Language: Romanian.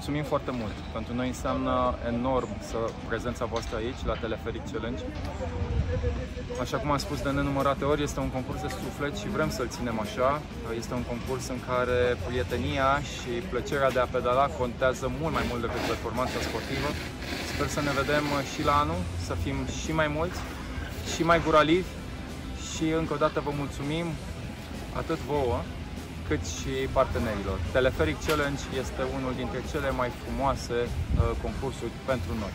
mulțumim foarte mult. Pentru noi înseamnă enorm prezența voastră aici, la Teleferic Challenge. Așa cum am spus de nenumărate ori, este un concurs de suflet și vrem să-l ținem așa. Este un concurs în care prietenia și plăcerea de a pedala contează mult mai mult decât performanța sportivă. Sper să ne vedem și la anul, să fim și mai mulți, și mai guralivi și încă o dată vă mulțumim atât vouă cât și partenerilor. Teleferic Challenge este unul dintre cele mai frumoase concursuri pentru noi.